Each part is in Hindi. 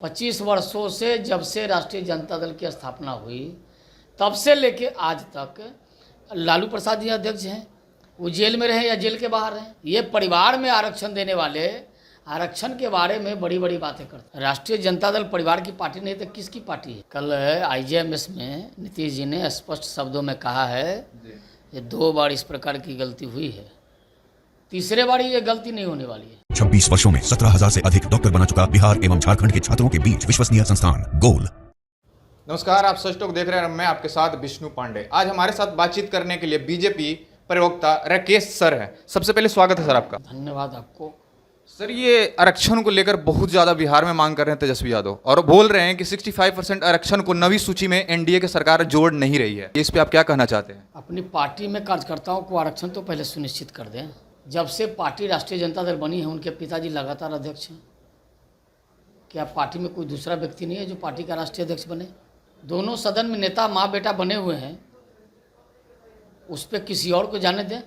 25 वर्षों से जब से राष्ट्रीय जनता दल की स्थापना हुई तब से लेके आज तक लालू प्रसाद जी अध्यक्ष हैं। वो जेल में रहे या जेल के बाहर हैं। ये परिवार में आरक्षण देने वाले आरक्षण के बारे में बड़ी बड़ी बातें करते हैं। राष्ट्रीय जनता दल परिवार की पार्टी नहीं तो किसकी पार्टी है? कल IJMS में नीतीश जी ने स्पष्ट शब्दों में कहा है कि 2 बार इस प्रकार की गलती हुई है, तीसरे बार ये गलती नहीं होने वाली है। 26 वर्षों में 17,000 से अधिक डॉक्टर बना चुका बिहार एवं झारखंड के छात्रों के बीच विश्वसनीय संस्थान गोल। नमस्कार, आप सच टॉक देख रहे हैं। मैं आपके साथ विष्णु पांडे। आज हमारे साथ बातचीत करने के लिए बीजेपी प्रवक्ता राकेश सर हैं। सबसे पहले स्वागत है सर आपका। धन्यवाद आपको। सर, ये आरक्षण को लेकर बहुत ज्यादा बिहार में मांग कर रहे हैं तेजस्वी यादव, और बोल रहे हैं कि 65% आरक्षण को नवी सूची में एनडीए की सरकार जोड़ नहीं रही है। इस पे आप क्या कहना चाहते हैं? अपनी पार्टी में कार्यकर्ताओं को आरक्षण तो पहले सुनिश्चित कर दें। जब से पार्टी राष्ट्रीय जनता दल बनी है उनके पिताजी लगातार अध्यक्ष हैं। क्या पार्टी में कोई दूसरा व्यक्ति नहीं है जो पार्टी का राष्ट्रीय अध्यक्ष बने? दोनों सदन में नेता माँ बेटा बने हुए हैं, उस पर किसी और को जाने दें।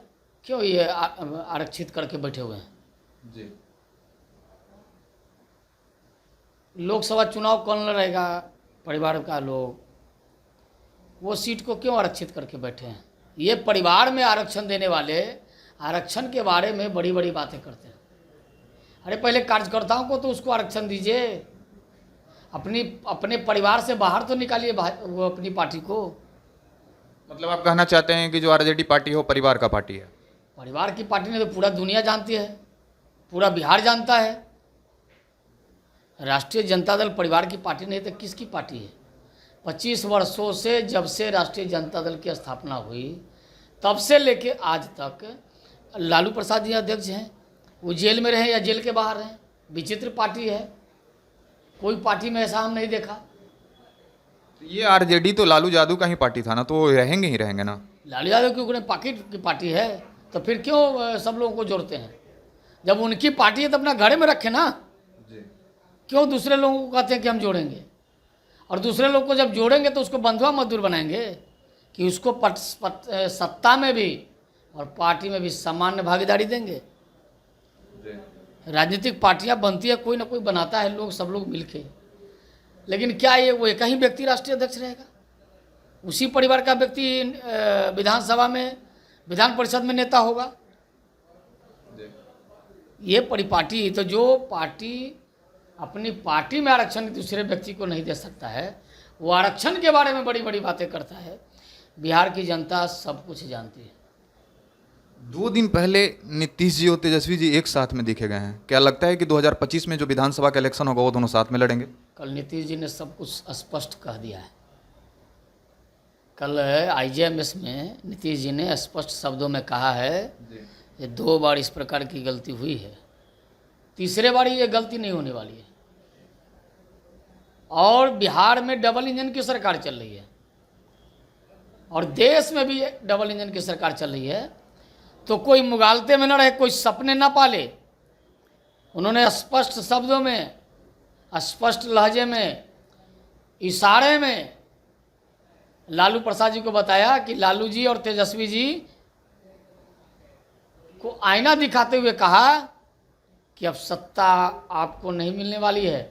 क्यों ये आरक्षित करके बैठे हुए हैं? जी, लोकसभा चुनाव कौन लड़ेगा? परिवार का लोग, वो सीट को क्यों आरक्षित करके बैठे हैं? ये परिवार में आरक्षण देने वाले आरक्षण के बारे में बड़ी बड़ी बातें करते हैं। अरे पहले कार्यकर्ताओं को तो उसको आरक्षण दीजिए, अपने परिवार से बाहर तो निकालिए वो अपनी पार्टी को। मतलब आप कहना चाहते हैं कि जो आरजेडी पार्टी हो परिवार का पार्टी है? परिवार की पार्टी ने तो पूरा दुनिया जानती है, पूरा बिहार जानता है। राष्ट्रीय जनता दल परिवार की पार्टी नहीं तो किसकी पार्टी है? 25 वर्षों से जब से राष्ट्रीय जनता दल की स्थापना हुई तब से लेके आज तक लालू प्रसाद जी अध्यक्ष हैं। वो जेल में रहे या जेल के बाहर हैं। विचित्र पार्टी है, कोई पार्टी में ऐसा हम नहीं देखा। ये आरजेडी तो लालू यादव का ही पार्टी था ना, तो रहेंगे ही रहेंगे ना। लालू यादव की उन्हें पॉकेट की पार्टी है, तो फिर क्यों सब लोगों को जोड़ते हैं? जब उनकी पार्टी है तो अपना घर में रखे ना। क्यों दूसरे लोगों को कहते हैं कि हम जोड़ेंगे? और दूसरे लोग को जब जोड़ेंगे तो उसको बंधुआ मजदूर बनाएंगे कि उसको सत्ता में भी और पार्टी में भी सामान्य भागीदारी देंगे। राजनीतिक पार्टियां बनती है, कोई ना कोई बनाता है लोग, सब लोग मिलके। लेकिन क्या ये वो एक ही व्यक्ति राष्ट्रीय अध्यक्ष रहेगा? उसी परिवार का व्यक्ति विधानसभा में, विधान परिषद में नेता होगा? ये परिपाटी तो जो पार्टी अपनी पार्टी में आरक्षण दूसरे व्यक्ति को नहीं दे सकता है, वो आरक्षण के बारे में बड़ी बड़ी बातें करता है। बिहार की जनता सब कुछ जानती है। 2 दिन पहले नीतीश जी और तेजस्वी जी एक साथ में दिखे गए हैं। क्या लगता है कि 2025 में जो विधानसभा का इलेक्शन होगा वो दोनों साथ में लड़ेंगे? कल नीतीश जी ने सब कुछ स्पष्ट कह दिया है। कल IJMS में नीतीश जी ने स्पष्ट शब्दों में कहा है कि 2 बार इस प्रकार की गलती हुई है, तीसरे बार ये गलती नहीं होने वाली है। और बिहार में डबल इंजन की सरकार चल रही है और देश में भी डबल इंजन की सरकार चल रही है, तो कोई मुगालते में न रहे, कोई सपने न पाले। उन्होंने स्पष्ट शब्दों में, स्पष्ट लहजे में, इशारे में लालू प्रसाद जी को बताया कि लालू जी और तेजस्वी जी को आईना दिखाते हुए कहा कि अब सत्ता आपको नहीं मिलने वाली है।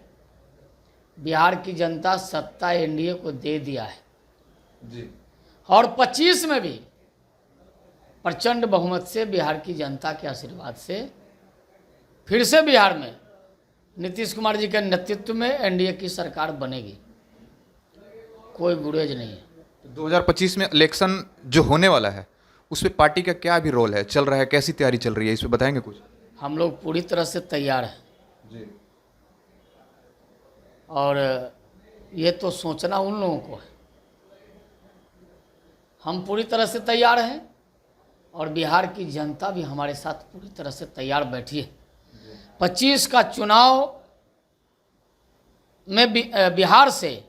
बिहार की जनता सत्ता एनडीए को दे दिया है जी। और 25 में भी प्रचंड बहुमत से बिहार की जनता के आशीर्वाद से फिर से बिहार में नीतीश कुमार जी के नेतृत्व में एनडीए की सरकार बनेगी। कोई गुरेज नहीं है। 2025 में इलेक्शन जो होने वाला है उस पर पार्टी का क्या भी रोल है, चल रहा है, कैसी तैयारी चल रही है, इस पर बताएंगे कुछ? हम लोग पूरी तरह से तैयार हैं जी। और ये तो सोचना उन लोगों को है। हम पूरी तरह से तैयार हैं और बिहार की जनता भी हमारे साथ पूरी तरह से तैयार बैठी है। 25 का चुनाव में बिहार से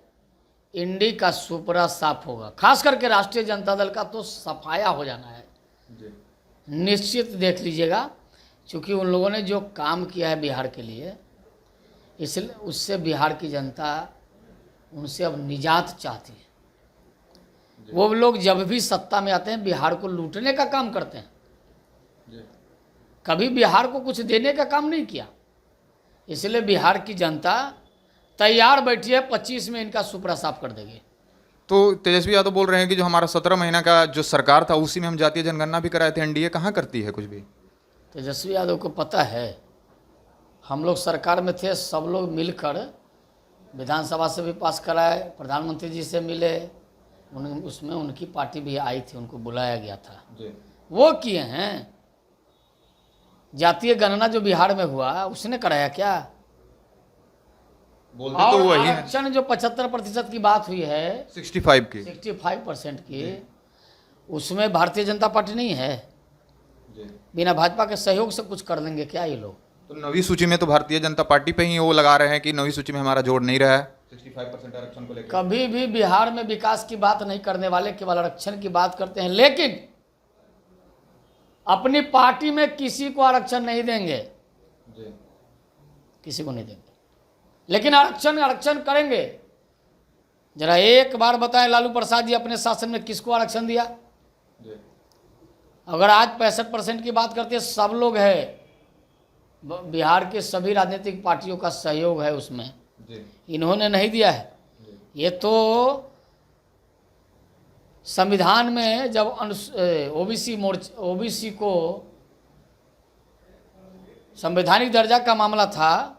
इंडी का सुपरा साफ होगा। खास करके राष्ट्रीय जनता दल का तो सफाया हो जाना है निश्चित। देख लीजिएगा, क्योंकि उन लोगों ने जो काम किया है बिहार के लिए, इसलिए उससे बिहार की जनता उनसे अब निजात चाहती है। वो लोग जब भी सत्ता में आते हैं बिहार को लूटने का काम करते हैं, कभी बिहार को कुछ देने का काम नहीं किया। इसलिए बिहार की जनता तैयार बैठी है, 25 में इनका सुपड़ा साफ कर देंगे। तो तेजस्वी यादव बोल रहे हैं कि जो हमारा 17 महीना का जो सरकार था उसी में हम जातीय जनगणना भी कराए थे। एनडीए कहाँ करती है कुछ भी? तेजस्वी यादव को पता है, हम लोग सरकार में थे, सब लोग मिलकर विधानसभा से भी पास कराए, प्रधानमंत्री जी से मिले, उसमें उनकी पार्टी भी आई थी, उनको बुलाया गया था, वो किए हैं। जातीय गणना जो बिहार में हुआ उसने कराया क्या? बोलते तो वही है। आरक्षण जो 75% की बात हुई है, 65% की, उसमें भारतीय जनता पार्टी नहीं है। बिना भाजपा के सहयोग से कुछ कर लेंगे क्या ये लोग? तो नवी सूची में तो भारतीय जनता पार्टी पे ही वो लगा रहे हैं कि नवी सूची में हमारा जोड़ नहीं रहा है 65% आरक्षण को लेकर। कभी भी बिहार में विकास की बात नहीं करने वाले, केवल आरक्षण की बात करते हैं, लेकिन अपनी पार्टी में किसी को आरक्षण नहीं देंगे, किसी को नहीं देंगे, लेकिन आरक्षण करेंगे। जरा एक बार बताएं, लालू प्रसाद जी अपने शासन में किसको आरक्षण दिया? अगर आज 65% की बात करते हैं, सब लोग है, बिहार के सभी राजनीतिक पार्टियों का सहयोग है उसमें, इन्होंने नहीं दिया है। ये तो संविधान में जब ओबीसी को संवैधानिक दर्जा का मामला था,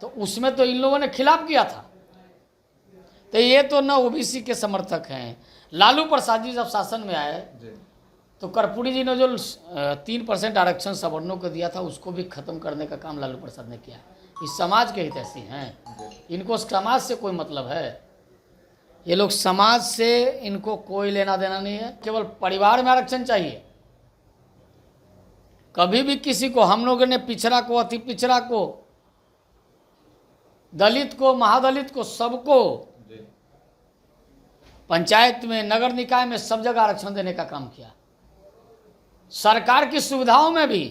तो उसमें तो इन लोगों ने खिलाफ किया था। तो ये तो न ओबीसी के समर्थक हैं। लालू प्रसाद जी जब शासन में आए तो कर्पूरी जी ने जो 3% आरक्षण सवर्णों को दिया था, उसको भी खत्म करने का काम लालू प्रसाद ने किया। इस समाज के हितैषी हैं, इनको समाज से कोई मतलब है? ये लोग समाज से इनको कोई लेना देना नहीं है, केवल परिवार में आरक्षण चाहिए। कभी भी किसी को, हम लोगों ने पिछड़ा को, अति पिछड़ा को, दलित को, महादलित को, सबको पंचायत में, नगर निकाय में, सब जगह आरक्षण देने का काम किया। सरकार की सुविधाओं में भी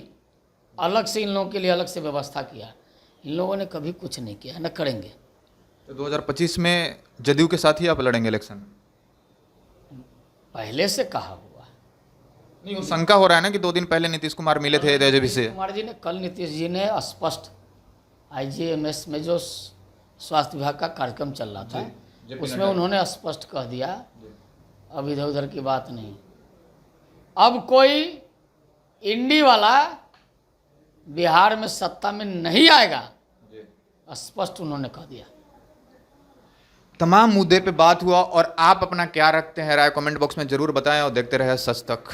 अलग से इन लोगों के लिए अलग से व्यवस्था किया। इन लोगों ने कभी कुछ नहीं किया, न करेंगे। तो 2025 में जदयू के साथ ही आप लड़ेंगे इलेक्शन? पहले से कहा हुआ नहीं, वो शंका हो रहा है ना कि 2 दिन पहले नीतीश कुमार मिले थे तेजस्वी से। कुमार जी ने कल नीतीश जी ने स्पष्ट, IGMS में जो स्वास्थ्य विभाग का कार्यक्रम चल रहा था, उसमें उन्होंने स्पष्ट कह दिया, अब इधर उधर की बात नहीं। अब कोई इंडी वाला बिहार में सत्ता में नहीं आएगा, स्पष्ट उन्होंने कह दिया। तमाम मुद्दे पे बात हुआ और आप अपना क्या रखते हैं राय कमेंट बॉक्स में जरूर बताएं और देखते रहे सच तक।